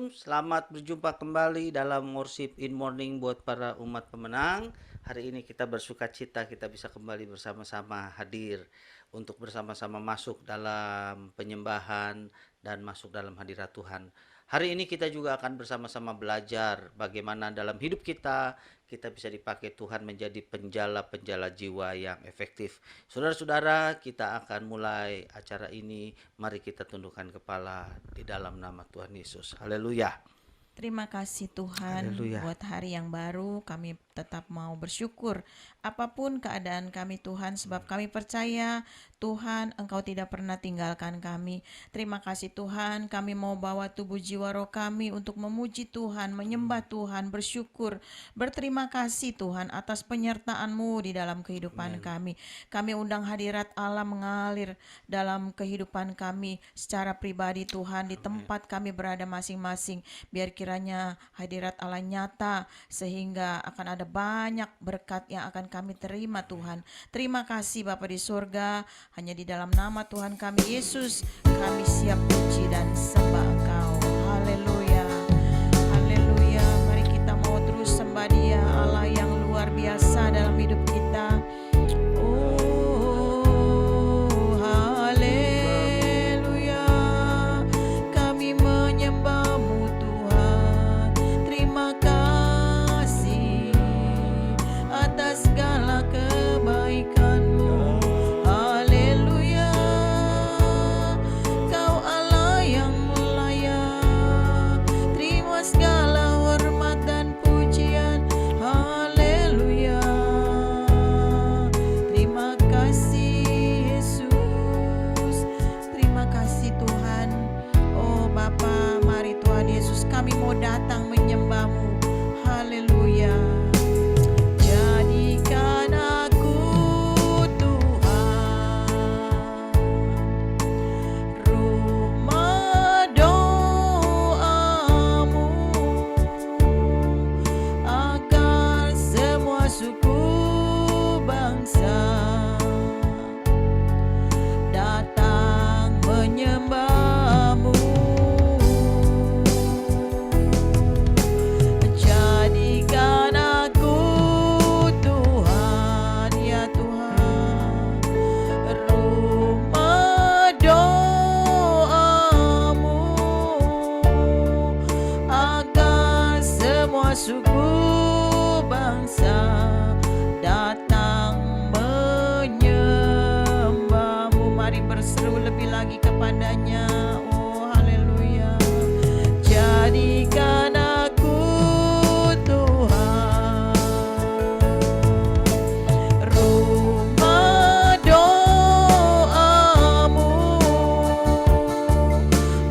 Shalom, selamat berjumpa kembali dalam Worship in Morning buat para umat pemenang. Hari ini kita bersuka cita kita bisa kembali bersama-sama hadir untuk bersama-sama masuk dalam penyembahan dan masuk dalam hadirat Tuhan. Hari ini kita juga akan bersama-sama belajar bagaimana dalam hidup kita bisa dipakai Tuhan menjadi penjala-penjala jiwa yang efektif. Saudara-saudara, kita akan mulai acara ini. Mari kita tundukkan kepala di dalam nama Tuhan Yesus. Haleluya. Terima kasih Tuhan. Haleluya. Buat hari yang baru, kami tetap mau bersyukur apapun keadaan kami Tuhan, sebab kami percaya Tuhan Engkau tidak pernah tinggalkan kami. Terima kasih Tuhan, kami mau bawa tubuh jiwa roh kami untuk memuji Tuhan, menyembah Tuhan, bersyukur, berterima kasih Tuhan atas penyertaan-Mu di dalam kehidupan kami. Kami undang hadirat Allah mengalir dalam kehidupan kami secara pribadi Tuhan, di tempat kami berada masing-masing. Biar kiranya hadirat Allah nyata, sehingga akan ada banyak berkat yang akan kami terima Tuhan. Terima kasih Bapa di surga, hanya di dalam nama Tuhan kami Yesus kami siap puji dan sembah Engkau. Haleluya, haleluya. Mari kita mau terus sembah Dia, Allah yang luar biasa dalam hidup kita. Oh, haleluya, kami menyembah-Mu Tuhan. Terima kasih atas segala kebaikan-Mu. Haleluya, Kau Allah yang layak terima segala hormat dan pujian. Haleluya, terima kasih Yesus, terima kasih Tuhan. Oh Bapa, mari Tuhan Yesus, kami mau datang menyembah-Mu. Haleluya. Jadikan aku Tuhan rumah doa-Mu, agar semua suku bangsa datang menyembah-Mu. Jadikan aku Tuhan, ya Tuhan, rumah doa-Mu, agar semua suku bangsa datang menyembah-Mu. Mari berseru lebih lagi kepadanya. Oh haleluya. Jadikan aku Tuhan rumah doa-Mu,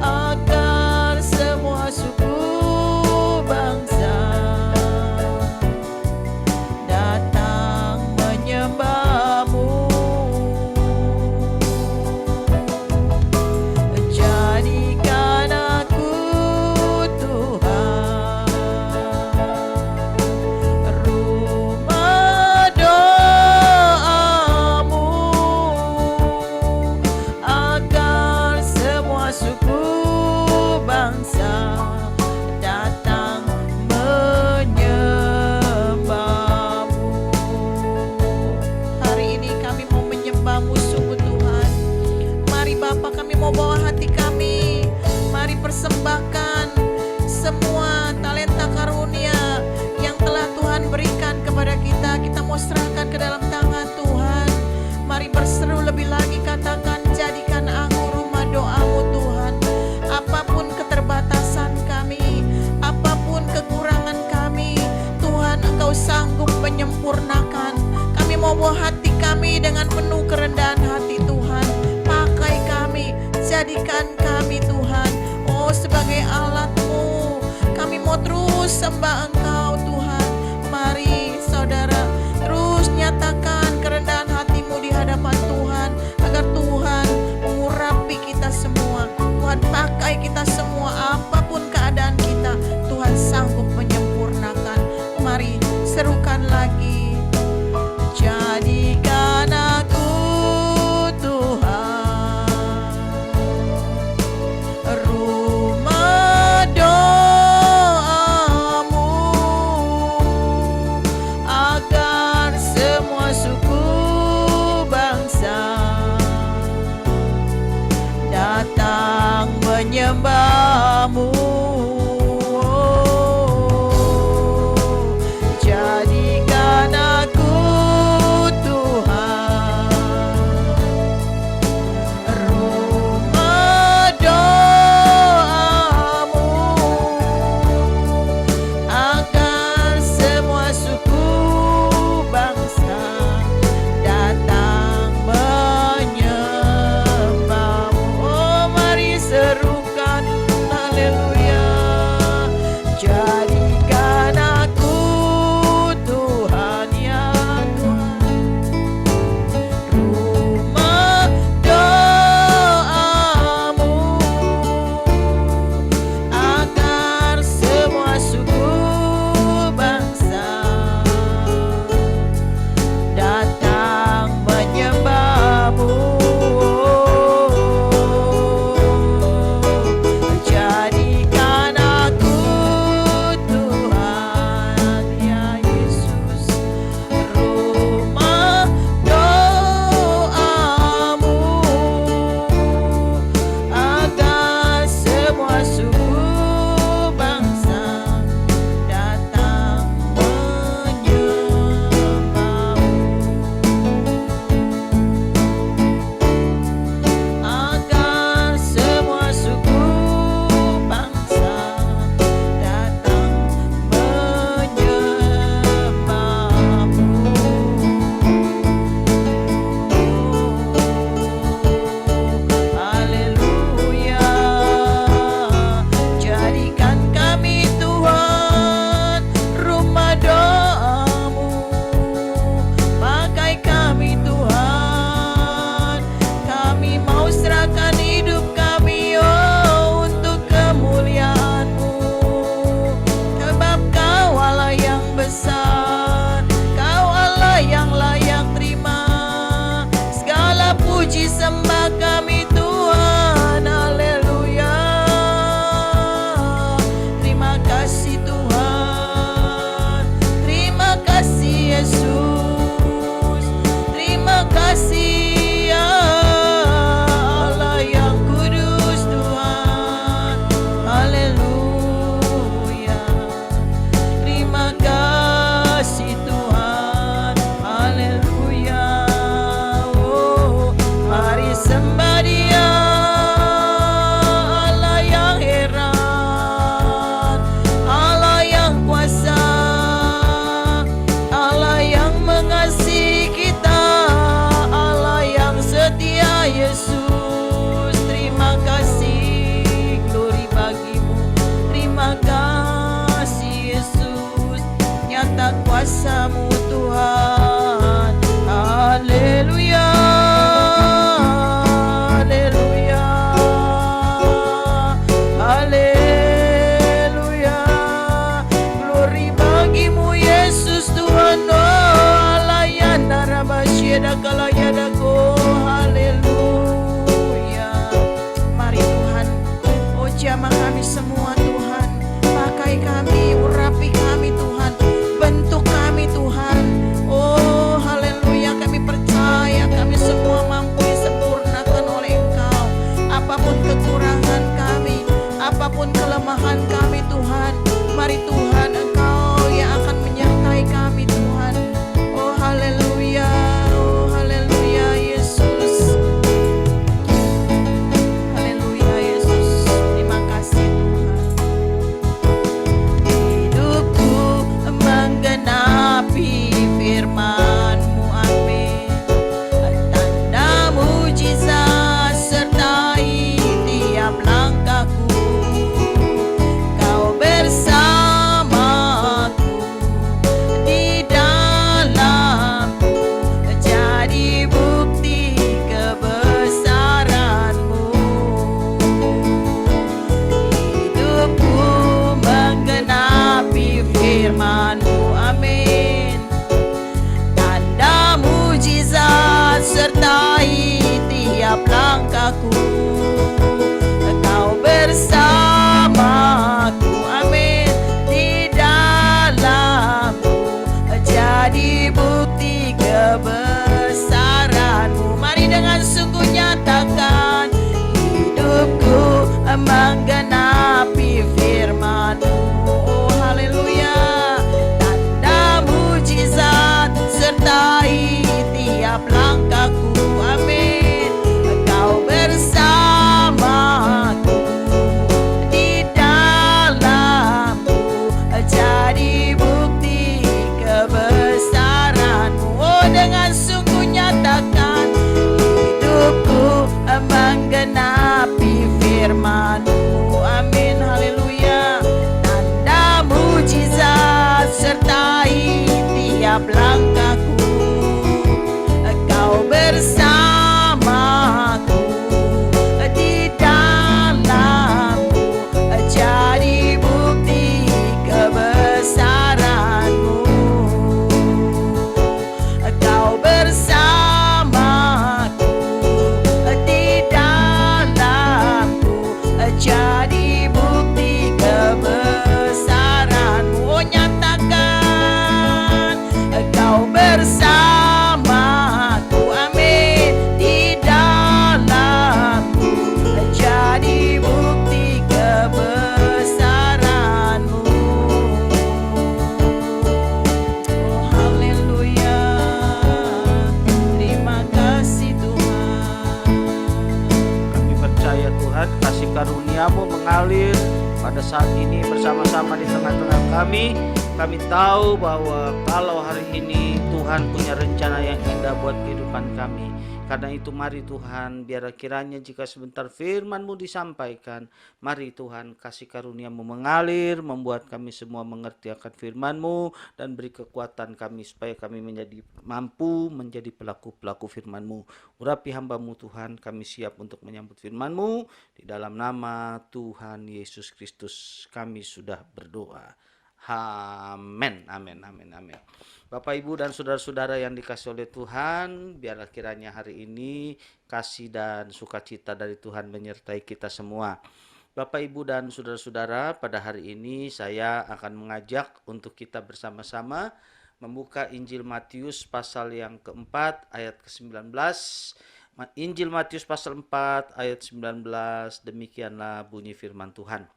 agar semua suku bangsa datang menyembah-Mu. Jadikan aku Tuhan rumah doa-Mu, agar semua suku bangsa datang menyembah-Mu. Hari ini kami mau menyembah-Mu sungguh Tuhan. Mari Bapa, kami mau bawa hati kami. Mari persembahkan semua talenta karunia yang telah Tuhan berikan kepada kita. Kita mau serahkan ke dalam tangan Tuhan. Mari berseru lebih lagi, katakan, jadikan aku rumah doa-Mu Tuhan. Apapun keterbatasan kami, apapun kekurangan kami, Tuhan Engkau sanggup menyempurnakan. Kami mau bawa hati kami dengan penuh kerendahan hati Tuhan. Pakai kami, jadikan kami Tuhan, oh sebagai alat-Mu. Kami mau terus sembah Engkau Tuhan. Mari saudara, terus nyatakan kerendahan hatimu di hadapan Tuhan, agar Tuhan mengurapi kita semua. Tuhan pakai kita semua, apapun keadaan kita, Tuhan sanggup menyempurnakan. Mari serukan lagi. Jadikan aku Tuhan rumah doa kuasa-Mu Tuhan. Haleluya, haleluya, haleluya. Glory bagimu Yesus Tuhan. Oh alayana rabasyeda kalayadaku. Haleluya. Mari Tuhan, oh jamah kami semua Tuhan, pakai kami, urapi kami Tuhan, bentuk kami Tuhan. Oh haleluya, kami percaya kami semua mampu disempurnakan oleh Engkau. Apapun kekurangan kami, apapun kelemahan kami Tuhan, mari Tuhan Engkau yang akan menyertai kami Tuhan. Oh haleluya, oh haleluya Yesus. Haleluya Yesus, terima kasih Tuhan. Hidupku menggenapi firman-Mu, amin. Tanda mujizat sertai tiap langkahku. Kau bersamaku di dalamku, jadi bukti kebesaran-Mu. Hidupku menggenapi firman-Mu, amin. Tanda mujizat sertai tiap langkahku. Kau bersamaku, amin. Di dalamku, jadi bukti kebesaran-Mu. Mari dengan sungguh nyatakan, hidupku menggenapi firman-Mu. Oh haleluya, tanda mujizat sertai tiap langkahku, amin. Kau bersamaku di dalamku, jadi bukti kebesaran-Mu. Oh dengan sungguh nyatakan, hidupku menggenapi firman-Mu, amin. Haleluya, tanda mujizat sertai tiap langkahku. Kau bersamaku di dalamku, jadi bukti kebesaran-Mu. Kau bersamaku di dalamku, jadi bukti kebesaran-Mu. Oh nyatakan, Kau bersamaku, amin. Di dalamku, jadi bukti kebesaran-Mu. Oh haleluya, terima kasih Tuhan. Kami percaya Tuhan, kasih karunia-Mu mengalir pada saat ini bersama-sama di tengah-tengah kami. Kami tahu bahwa kalau hari ini Tuhan punya rencana yang indah buat kehidupan kami. Karena itu mari Tuhan, biar kiranya jika sebentar firman-Mu disampaikan, mari Tuhan kasih karunia-Mu mengalir, membuat kami semua mengerti akan firman-Mu, dan beri kekuatan kami supaya kami menjadi mampu menjadi pelaku-pelaku firman-Mu. Urapi hamba-Mu Tuhan, kami siap untuk menyambut firman-Mu. Di dalam nama Tuhan Yesus Kristus kami sudah berdoa. Amin, amin, amin, amin. Bapak, Ibu, dan saudara-saudara yang dikasih oleh Tuhan, biarlah kiranya hari ini kasih dan sukacita dari Tuhan menyertai kita semua. Bapak, Ibu, dan saudara-saudara, pada hari ini saya akan mengajak untuk kita bersama-sama membuka Injil Matius pasal yang keempat ayat ke-19. Injil Matius pasal 4 ayat 19, demikianlah bunyi firman Tuhan.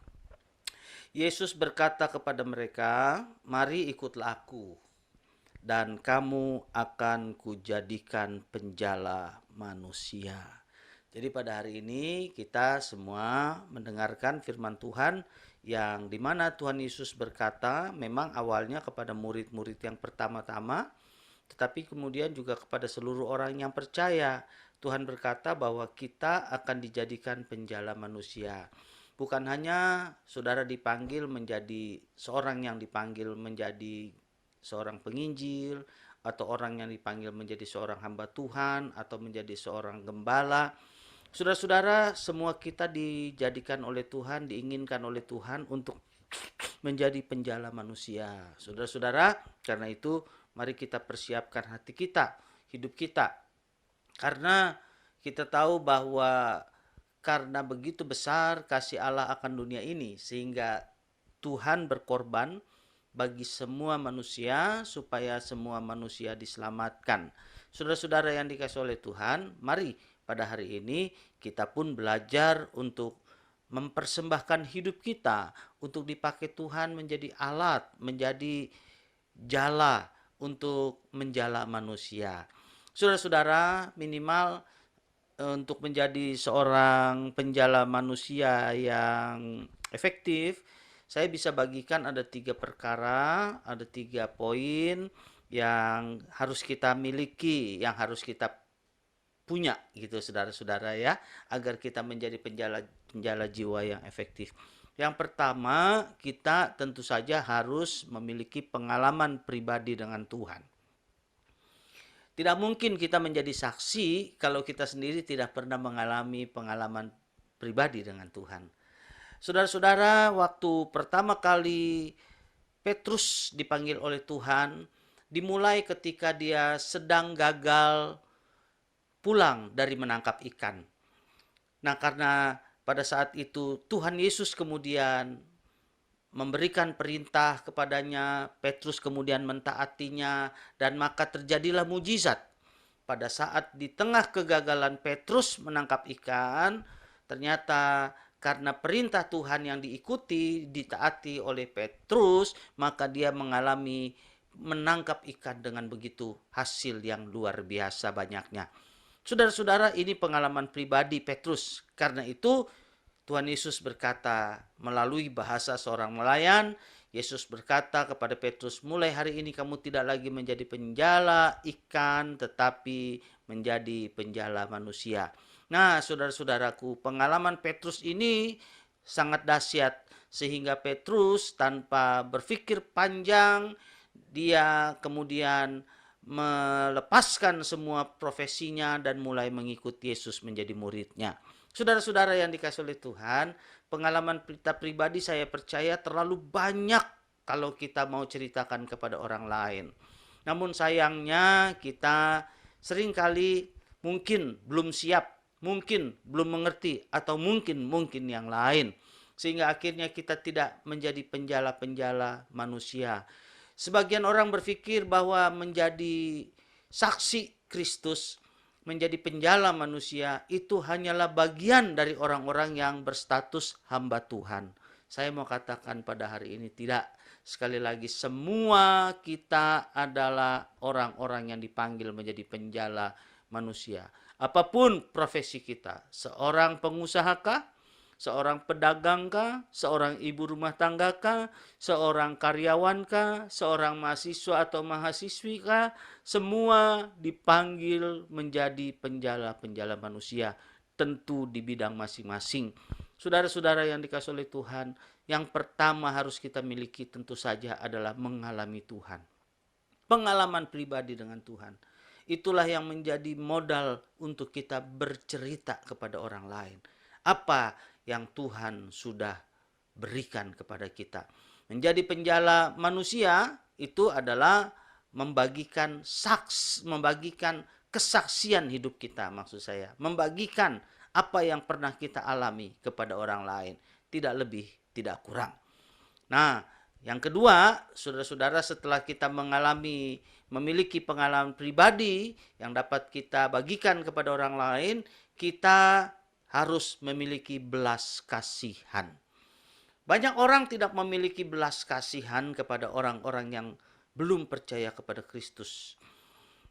Yesus berkata kepada mereka, "Mari ikutlah aku, dan kamu akan kujadikan penjala manusia." Jadi pada hari ini kita semua mendengarkan firman Tuhan yang dimana Tuhan Yesus berkata memang awalnya kepada murid-murid yang pertama-tama, tetapi kemudian juga kepada seluruh orang yang percaya. Tuhan berkata bahwa kita akan dijadikan penjala manusia. Bukan hanya saudara dipanggil menjadi seorang yang dipanggil menjadi seorang penginjil, atau orang yang dipanggil menjadi seorang hamba Tuhan, atau menjadi seorang gembala. Saudara-saudara, semua kita dijadikan oleh Tuhan, diinginkan oleh Tuhan untuk menjadi penjala manusia. Saudara-saudara, karena itu mari kita persiapkan hati kita, hidup kita. Karena kita tahu bahwa karena begitu besar kasih Allah akan dunia ini, sehingga Tuhan berkorban bagi semua manusia supaya semua manusia diselamatkan. Saudara-saudara yang dikasihi oleh Tuhan, mari pada hari ini kita pun belajar untuk mempersembahkan hidup kita untuk dipakai Tuhan menjadi alat, menjadi jala untuk menjala manusia. Saudara-saudara, minimal untuk menjadi seorang penjala manusia yang efektif, saya bisa bagikan ada 3 perkara, ada 3 poin yang harus kita miliki, yang harus kita punya gitu saudara-saudara ya, agar kita menjadi penjala jiwa yang efektif. Yang pertama, kita tentu saja harus memiliki pengalaman pribadi dengan Tuhan. Tidak mungkin kita menjadi saksi kalau kita sendiri tidak pernah mengalami pengalaman pribadi dengan Tuhan. Saudara-saudara, waktu pertama kali Petrus dipanggil oleh Tuhan, dimulai ketika dia sedang gagal pulang dari menangkap ikan. Nah, karena pada saat itu Tuhan Yesus kemudian memberikan perintah kepadanya, Petrus kemudian mentaatinya, dan maka terjadilah mujizat. Pada saat di tengah kegagalan Petrus menangkap ikan, ternyata karena perintah Tuhan yang diikuti, ditaati oleh Petrus, maka dia mengalami menangkap ikan dengan begitu hasil yang luar biasa banyaknya. Saudara-saudara, ini pengalaman pribadi Petrus. Karena itu Tuhan Yesus berkata melalui bahasa seorang nelayan, Yesus berkata kepada Petrus, mulai hari ini kamu tidak lagi menjadi penjala ikan, tetapi menjadi penjala manusia. Nah, saudara-saudaraku, pengalaman Petrus ini sangat dahsyat, sehingga Petrus tanpa berpikir panjang, dia kemudian melepaskan semua profesinya dan mulai mengikuti Yesus menjadi muridnya. Saudara-saudara yang dikasihi oleh Tuhan, pengalaman kita pribadi saya percaya terlalu banyak kalau kita mau ceritakan kepada orang lain. Namun sayangnya kita seringkali mungkin belum siap, mungkin belum mengerti, atau mungkin yang lain. Sehingga akhirnya kita tidak menjadi penjala-penjala manusia. Sebagian orang berpikir bahwa menjadi saksi Kristus, menjadi penjala manusia, itu hanyalah bagian dari orang-orang yang berstatus hamba Tuhan. Saya mau katakan pada hari ini tidak. Sekali lagi, semua kita adalah orang-orang yang dipanggil menjadi penjala manusia. Apapun profesi kita, seorang pengusahakah, seorang pedagangkah, seorang ibu rumah tanggakah, seorang karyawankah, seorang mahasiswa atau mahasiswikah, semua dipanggil menjadi penjala-penjala manusia, tentu di bidang masing-masing. Saudara-saudara yang dikasihi oleh Tuhan, yang pertama harus kita miliki tentu saja adalah mengalami Tuhan. Pengalaman pribadi dengan Tuhan. Itulah yang menjadi modal untuk kita bercerita kepada orang lain. Apa yang Tuhan sudah berikan kepada kita. Menjadi penjala manusia itu adalah membagikan kesaksian hidup kita, maksud saya. Membagikan apa yang pernah kita alami kepada orang lain. Tidak lebih, tidak kurang. Nah, yang kedua, saudara-saudara, setelah kita memiliki pengalaman pribadi yang dapat kita bagikan kepada orang lain, kita harus memiliki belas kasihan. Banyak orang tidak memiliki belas kasihan kepada orang-orang yang belum percaya kepada Kristus.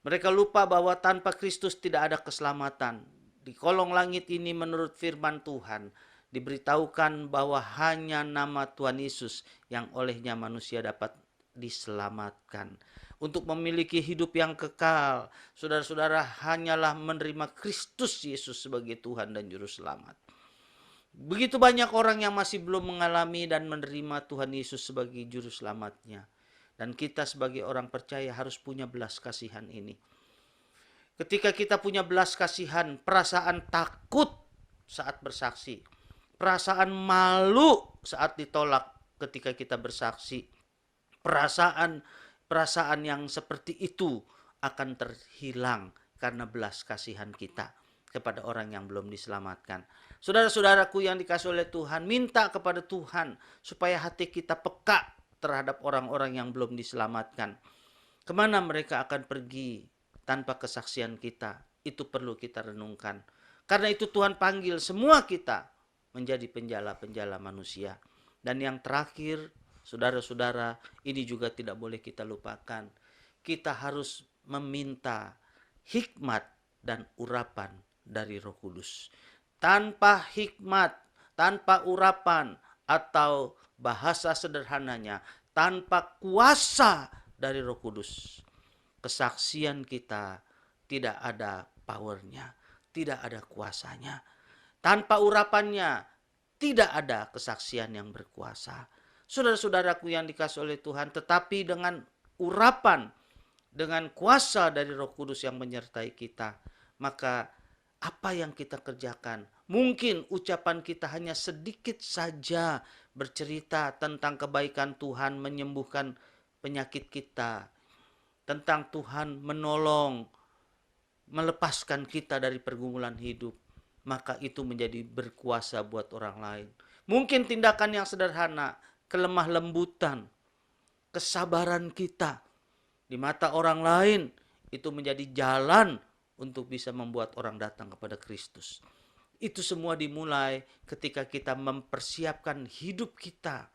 Mereka lupa bahwa tanpa Kristus tidak ada keselamatan. Di kolong langit ini menurut firman Tuhan, diberitahukan bahwa hanya nama Tuhan Yesus yang olehnya manusia dapat diselamatkan. Untuk memiliki hidup yang kekal, saudara-saudara, hanyalah menerima Kristus Yesus sebagai Tuhan dan Juru Selamat. Begitu banyak orang yang masih belum mengalami dan menerima Tuhan Yesus sebagai Juru Selamatnya. Dan kita sebagai orang percaya harus punya belas kasihan ini. Ketika kita punya belas kasihan, perasaan takut saat bersaksi, perasaan malu saat ditolak ketika kita bersaksi, perasaan yang seperti itu akan terhilang karena belas kasihan kita kepada orang yang belum diselamatkan. Saudara-saudaraku yang dikasihi oleh Tuhan, minta kepada Tuhan supaya hati kita peka terhadap orang-orang yang belum diselamatkan. Kemana mereka akan pergi tanpa kesaksian kita? Itu perlu kita renungkan. Karena itu Tuhan panggil semua kita menjadi penjala-penjala manusia. Dan yang terakhir, saudara-saudara, ini juga tidak boleh kita lupakan. Kita harus meminta hikmat dan urapan dari Roh Kudus. Tanpa hikmat, tanpa urapan, atau bahasa sederhananya, tanpa kuasa dari Roh Kudus, kesaksian kita tidak ada powernya, tidak ada kuasanya. Tanpa urapannya, tidak ada kesaksian yang berkuasa. Saudara-saudaraku yang dikasihi oleh Tuhan, tetapi dengan urapan, dengan kuasa dari Roh Kudus yang menyertai kita, maka apa yang kita kerjakan, mungkin ucapan kita hanya sedikit saja bercerita tentang kebaikan Tuhan menyembuhkan penyakit kita, tentang Tuhan menolong, melepaskan kita dari pergumulan hidup, maka itu menjadi berkuasa buat orang lain. Mungkin tindakan yang sederhana, kelemah lembutan, kesabaran kita di mata orang lain, itu menjadi jalan untuk bisa membuat orang datang kepada Kristus. Itu semua dimulai ketika kita mempersiapkan hidup kita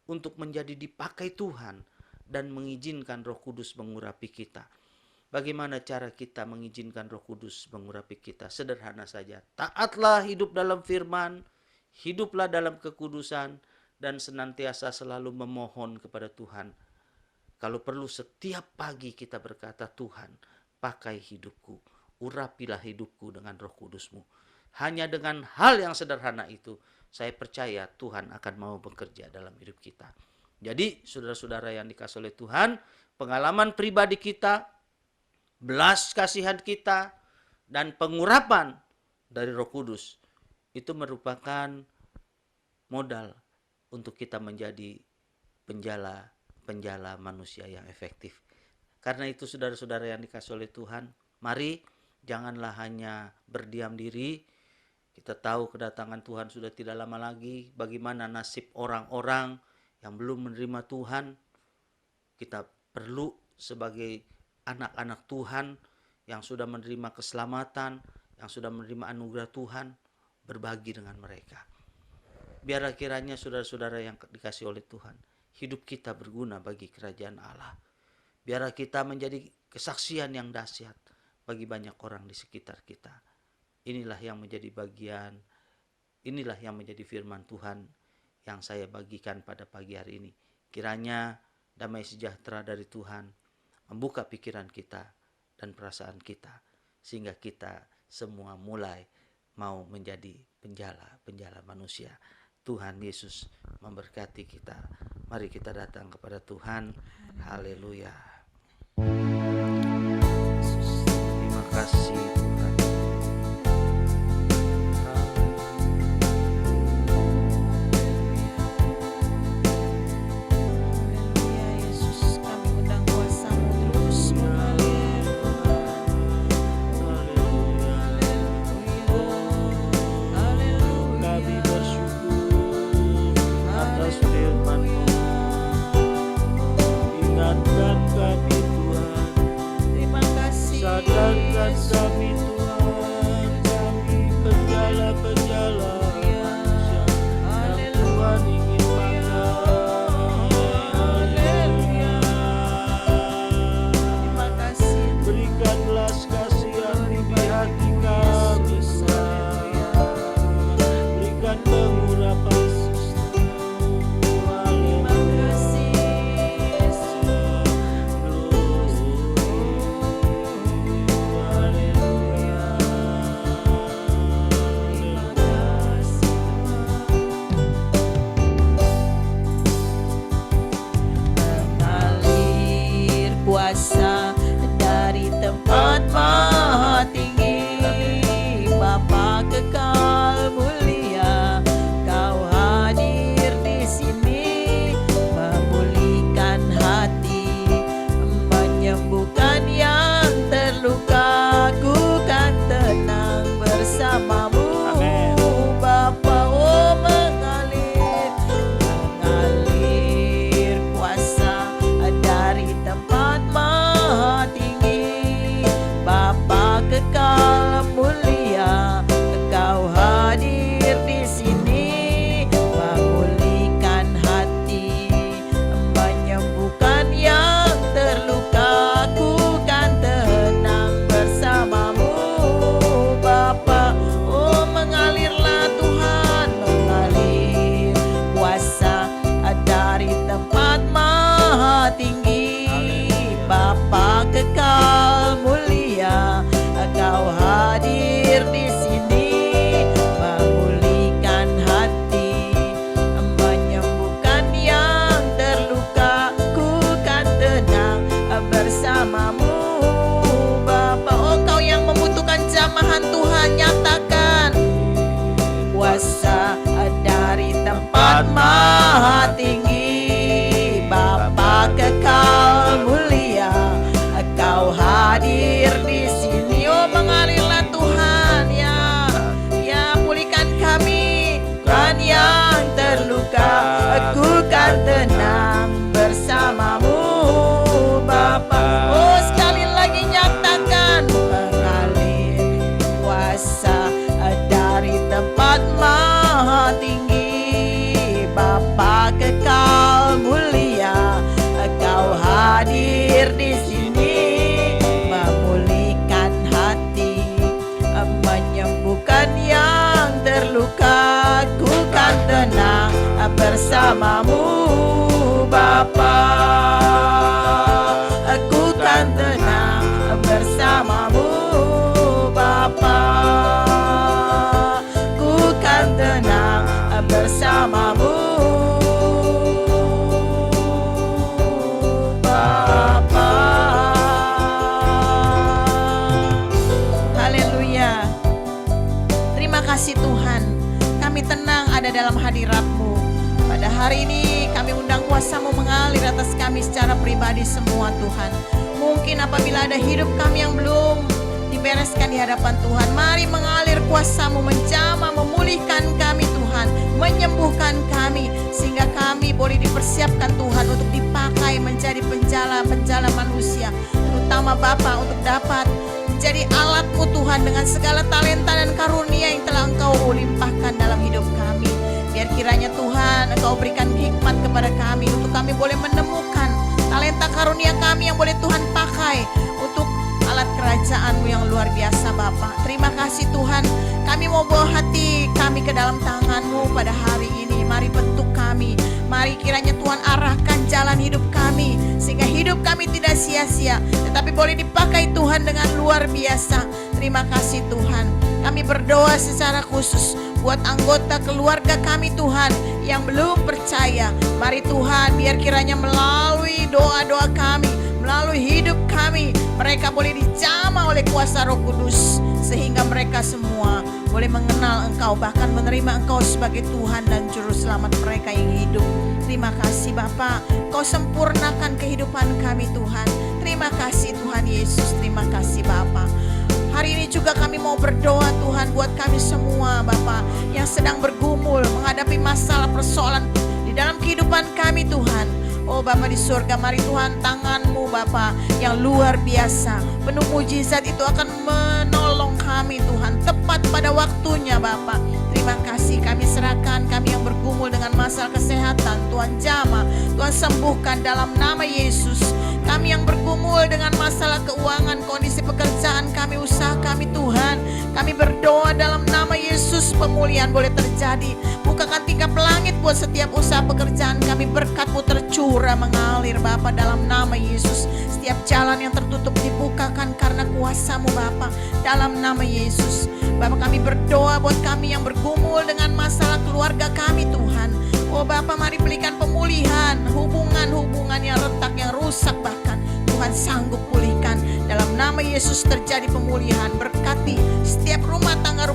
untuk menjadi dipakai Tuhan dan mengizinkan Roh Kudus mengurapi kita. Bagaimana cara kita mengizinkan Roh Kudus mengurapi kita? Sederhana saja. Taatlah hidup dalam firman, hiduplah dalam kekudusan, dan senantiasa selalu memohon kepada Tuhan. Kalau perlu setiap pagi kita berkata, Tuhan, pakai hidupku, urapilah hidupku dengan Roh Kudus-Mu. Hanya dengan hal yang sederhana itu, saya percaya Tuhan akan mau bekerja dalam hidup kita. Jadi, saudara-saudara yang dikasihi oleh Tuhan, pengalaman pribadi kita, belas kasihan kita, dan pengurapan dari Roh Kudus, itu merupakan modal untuk kita menjadi penjala manusia yang efektif. Karena itu saudara-saudara yang dikasihi oleh Tuhan, mari janganlah hanya berdiam diri. Kita tahu kedatangan Tuhan sudah tidak lama lagi. Bagaimana nasib orang-orang yang belum menerima Tuhan? Kita perlu sebagai anak-anak Tuhan yang sudah menerima keselamatan, yang sudah menerima anugerah Tuhan, berbagi dengan mereka. Biarlah kiranya saudara-saudara yang dikasihi oleh Tuhan, hidup kita berguna bagi kerajaan Allah. Biarlah kita menjadi kesaksian yang dahsyat bagi banyak orang di sekitar kita. Inilah yang menjadi bagian, inilah yang menjadi firman Tuhan yang saya bagikan pada pagi hari ini. Kiranya damai sejahtera dari Tuhan membuka pikiran kita dan perasaan kita, sehingga kita semua mulai mau menjadi penjala manusia. Tuhan Yesus memberkati kita. Mari kita datang kepada Tuhan. Haleluya. Terima kasih Tuhan. Haleluya, Yesus, kami undang kuasa-Mu terus mengalir. Haleluya. Haleluya. Kami bersyukur atas firman-Mu. Ingatkan kami Tuhan, Terima kasih, sadarkan Yesus. kami Tuhan, kami penjala-penjala manusia yang Tuhan ingin pakai. Haleluya. Terima kasih, Berikan belas kasihan di hati kami Tuhan. Berikan pengurapan. terima kasih, Yesus. Haleluya. kuasa dari tempat maha tinggi. Bapa kekal mulia, Kau hadir di sini, memulihkan hati, menyembuhkan yang terluka. Ku kan tenang bersamamu. Amin. Bapa, oh mengalir kuasa dari tempat maha tinggi. Bapa kekal mulia, Kau hadir di sini, memulihkan hati, menyembuhkan yang terluka. Ku kan tenang bersamamu. Bapa, oh mengalirlah Tuhan, mengalir kuasa dari tempat maha tinggi. Bapa kekal mulia, Kau hadir di sini, memulihkan hati, menyembuhkan yang terluka. Ku kan tenang bersamamu. Bapa, oh Kau yang membutuhkan jamahan Tuhan, nyatakan kuasa dari tempat maha tinggi. Bapa kekal mulia, Kau hadir di sini. Oh mengalirlah Tuhan, ya pulihkan kami kan yang terluka. Aku kan tenang bersamamu. Bapa, oh sekali lagi nyatakan mengalir kuasa dari tempat maha tinggi. Bapa kekal mulia, Kau hadir di sini, memulihkan hati, menyembuhkan yang terluka. Ku kan tenang bersamamu. Bapa, aku kan tenang bersamamu. Bapa, ku kan tenang bersamamu. Bapa, haleluya. Terima kasih Tuhan, kami tenang ada dalam hadirat-Mu. Pada hari ini kami undang kuasa-Mu mengalir atas kami secara pribadi semua Tuhan. Mungkin apabila ada hidup kami yang belum dibereskan di hadapan Tuhan, mari mengalir kuasa-Mu menjamah, memulihkan kami Tuhan, menyembuhkan kami, sehingga kami boleh dipersiapkan Tuhan untuk dipakai menjadi penjala manusia, terutama Bapa, untuk dapat menjadi alat-Mu Tuhan dengan segala talenta dan karunia yang telah Engkau limpahkan dalam hidup kami. Biar kiranya Tuhan Engkau berikan hikmat kepada kami untuk kami boleh menemukan talenta karunia kami yang boleh Tuhan pakai untuk alat kerajaan-Mu yang luar biasa Bapa. Terima kasih Tuhan, kami mau bawa hati kami ke dalam tangan-Mu pada hari ini. Mari bentuk kami, mari kiranya Tuhan arahkan jalan hidup kami, sehingga hidup kami tidak sia-sia, tetapi boleh dipakai Tuhan dengan luar biasa. Terima kasih Tuhan, kami berdoa secara khusus buat anggota keluarga kami Tuhan yang belum percaya. Mari Tuhan, biar kiranya melalui doa-doa kami, melalui hidup kami, mereka boleh dijamah oleh kuasa Roh Kudus, sehingga mereka semua boleh mengenal Engkau, bahkan menerima Engkau sebagai Tuhan dan Juru Selamat mereka yang hidup. Terima kasih Bapa, Kau sempurnakan kehidupan kami Tuhan. Terima kasih Tuhan Yesus, terima kasih Bapa. Hari ini juga kami mau berdoa Tuhan buat kami semua Bapa yang sedang bergumul menghadapi masalah persoalan di dalam kehidupan kami Tuhan. Oh Bapa di surga, mari Tuhan tangan-Mu Bapa yang luar biasa, penuh mujizat itu akan menolong kami Tuhan tepat pada waktunya Bapa. Terima kasih, kami serahkan kami yang bergumul dengan masalah kesehatan, Tuhan jamah, Tuhan sembuhkan dalam nama Yesus. Kami yang bergumul dengan masalah keuangan, kondisi pekerjaan kami, usaha kami Tuhan, kami berdoa dalam nama Yesus, pemulihan boleh terjadi. Bukakan tingkap langit buat setiap usaha pekerjaan kami, berkat-Mu tercurah mengalir Bapa dalam nama Yesus. Setiap jalan yang tertutup dibukakan karena kuasa-Mu Bapa dalam nama Yesus. Bapa, kami berdoa buat kami yang bergumul dengan masalah keluarga kami Tuhan. Oh Bapa, mari berikan pemulihan hubungan-hubungan yang retak, yang rusak bahkan. Tuhan sanggup pulihkan. Dalam nama Yesus terjadi pemulihan. Berkati setiap rumah tangga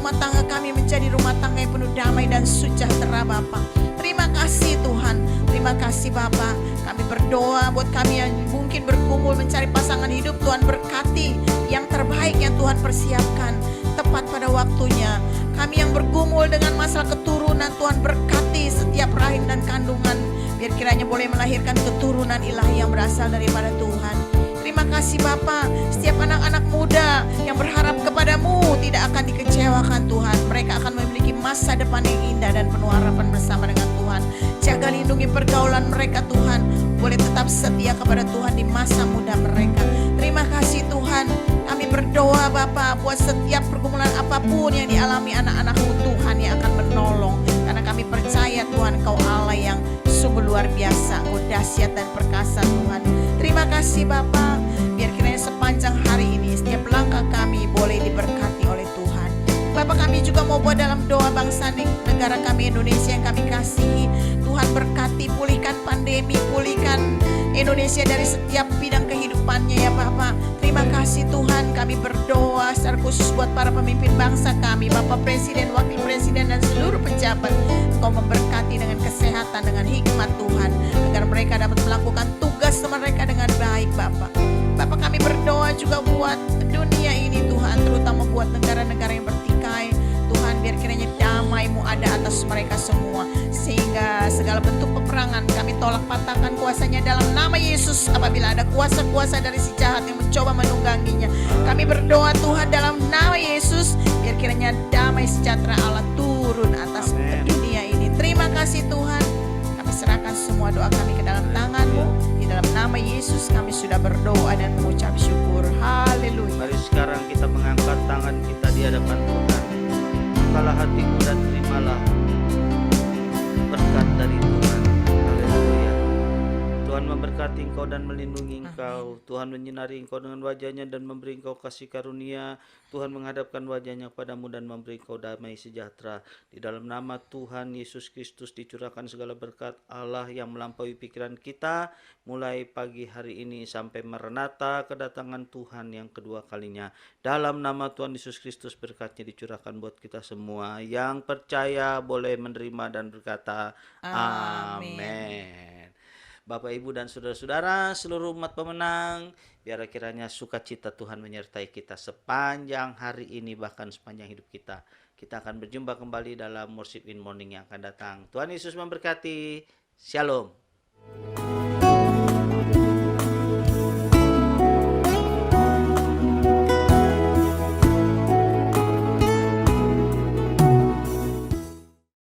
kami menjadi rumah tangga yang penuh damai dan sejahtera Bapa. Terima kasih Tuhan. Terima kasih Bapa. Kami berdoa buat kami yang mungkin bergumul mencari pasangan hidup. Tuhan berkati yang terbaik yang Tuhan persiapkan tepat pada waktunya. Kami yang bergumul dengan masalah keturunan, Tuhan berkati setiap rahim dan kandungan. Biar kiranya boleh melahirkan keturunan ilahi yang berasal daripada Tuhan. Terima kasih Bapa. Setiap anak-anak muda yang berharap kepadamu tidak akan dikecewakan Tuhan. Mereka akan memiliki masa depan yang indah dan penuh harapan bersama dengan Tuhan. Jaga lindungi pergaulan mereka Tuhan. Boleh tetap setia kepada Tuhan di masa muda mereka. Terima kasih Tuhan. Kami berdoa Bapa buat setiap pergumulan apapun yang dialami anak-anak-Mu Tuhan yang akan menolong. Karena kami percaya Tuhan Engkau Allah yang sungguh luar biasa, Engkau dahsyat dan perkasa Tuhan. Terima kasih Bapa. Biar kiranya sepanjang hari ini setiap langkah kami boleh diberkati oleh Tuhan. Bapak kami juga mau buat dalam doa bangsa negara kami Indonesia yang kami kasihi. Tuhan berkati, pulihkan pandemi, pulihkan Indonesia dari setiap bidang kehidupannya ya Bapak. Terima kasih Tuhan, kami berdoa secara khusus buat para pemimpin bangsa kami, Bapak Presiden, Wakil Presiden dan seluruh pejabat. Engkau memberkati dengan kesehatan, dengan hikmat Tuhan, agar mereka dapat melakukan tugas mereka dengan baik Bapak. Bapak kami berdoa juga buat dunia ini Tuhan, terutama buat negara-negara yang bertikai. Tuhan biar kiranya damai-Mu ada atas mereka semua, sehingga segala bentuk peperangan kami tolak patahkan kuasanya dalam nama Yesus. Apabila ada kuasa-kuasa dari si jahat yang mencoba menungganginya, kami berdoa Tuhan dalam nama Yesus, biar kiranya damai sejahtera Allah turun atas dunia ini. Terima kasih Tuhan. Kami serahkan semua doa kami ke dalam tangan-Mu. Di dalam nama Yesus kami sudah berdoa dan mengucap syukur. Haleluya. Mari sekarang kita mengangkat tangan kita di hadapan Tuhan. Bukalah hatimu dan terimalah berkat dari Tuhan. Haleluya. Tuhan memberkati engkau dan melindungi engkau. Tuhan menyinari engkau dengan wajahnya dan memberi engkau kasih karunia. Tuhan menghadapkan wajahnya kepadamu dan memberi engkau damai sejahtera. Di dalam nama Tuhan Yesus Kristus dicurahkan segala berkat Allah yang melampaui pikiran kita, mulai pagi hari ini sampai merenata kedatangan Tuhan yang kedua kalinya. Dalam nama Tuhan Yesus Kristus berkatnya dicurahkan buat kita semua. Yang percaya boleh menerima dan berkata amin. Bapak, Ibu, dan saudara-saudara seluruh umat pemenang, biar kiranya sukacita Tuhan menyertai kita sepanjang hari ini, bahkan sepanjang hidup kita. Kita akan berjumpa kembali dalam Worship in Morning yang akan datang. Tuhan Yesus memberkati. Shalom.